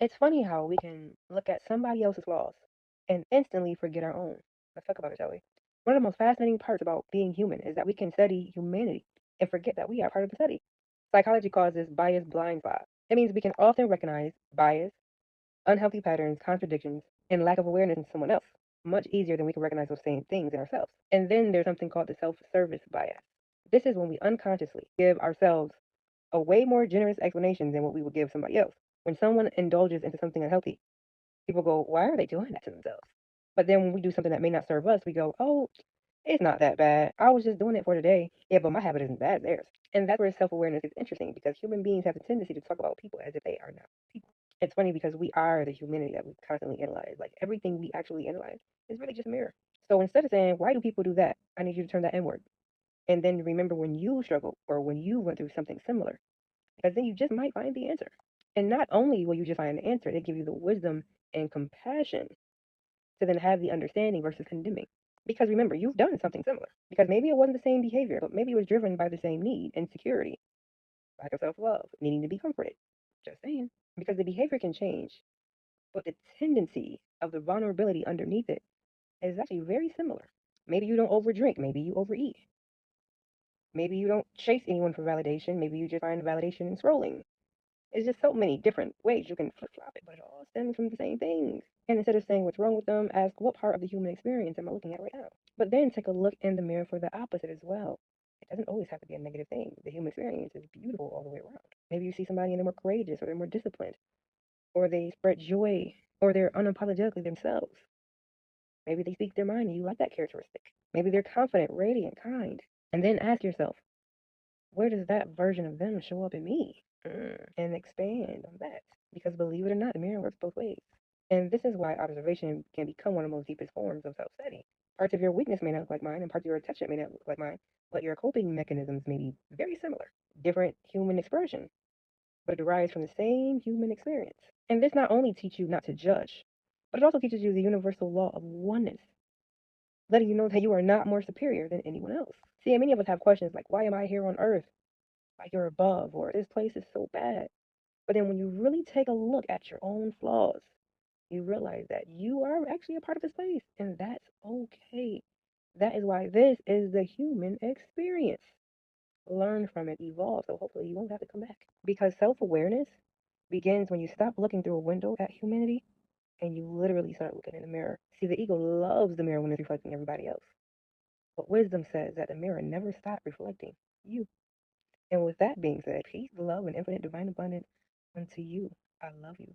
It's funny how we can look at somebody else's flaws and instantly forget our own. Let's talk about it, shall we? One of the most fascinating parts about being human is that we can study humanity and forget that we are part of the study. Psychology calls this bias blind spot. It means we can often recognize bias, unhealthy patterns, contradictions, and lack of awareness in someone else much easier than we can recognize those same things in ourselves. And then there's something called the self-service bias. This is when we unconsciously give ourselves a way more generous explanation than what we would give somebody else. When someone indulges into something unhealthy, people go, why are they doing that to themselves? But then when we do something that may not serve us, we go, oh, it's not that bad. I was just doing it for today. Yeah, but my habit isn't bad as theirs. And that's where self awareness is interesting because human beings have the tendency to talk about people as if they are not people. It's funny because we are the humanity that we constantly analyze. Like everything we actually analyze is really just a mirror. So instead of saying, why do people do that? I need you to turn that inward. And then remember when you struggle or when you went through something similar because then you just might find the answer. And not only will you just find the answer, they give you the wisdom and compassion to then have the understanding versus condemning. Because remember, you've done something similar. Because maybe it wasn't the same behavior, but maybe it was driven by the same need, insecurity, lack of self love, needing to be comforted. Just saying. Because the behavior can change, but the tendency of the vulnerability underneath it is actually very similar. Maybe you don't overdrink, maybe you overeat. Maybe you don't chase anyone for validation, maybe you just find validation in scrolling. It's just so many different ways you can flip flop it, but it all stems from the same things. And instead of saying what's wrong with them, ask what part of the human experience am I looking at right now? But then take a look in the mirror for the opposite as well. It doesn't always have to be a negative thing. The human experience is beautiful all the way around. Maybe you see somebody and they're more courageous, or they're more disciplined, or they spread joy, or they're unapologetically themselves. Maybe they speak their mind and you like that characteristic. Maybe they're confident, radiant, kind. And then ask yourself, where does that version of them show up in me? And expand on that. Because believe it or not, the mirror works both ways. And this is why observation can become one of the most deepest forms of self study. Parts of your weakness may not look like mine, and parts of your attachment may not look like mine, but your coping mechanisms may be very similar. Different human expression, but it derives from the same human experience. And this not only teaches you not to judge, but it also teaches you the universal law of oneness, letting you know that you are not more superior than anyone else. See, many of us have questions like, why am I here on earth? Like you're above, or this place is so bad. But then when you really take a look at your own flaws, you realize that you are actually a part of this place, and that's okay. That is why this is the human experience. Learn from it, evolve, so hopefully you won't have to come back. Because self awareness begins when you stop looking through a window at humanity and you literally start looking in the mirror. See, the ego loves the mirror when it's reflecting everybody else. But wisdom says that the mirror never stops reflecting you. And with that being said, peace, love, and infinite divine abundance unto you. I love you.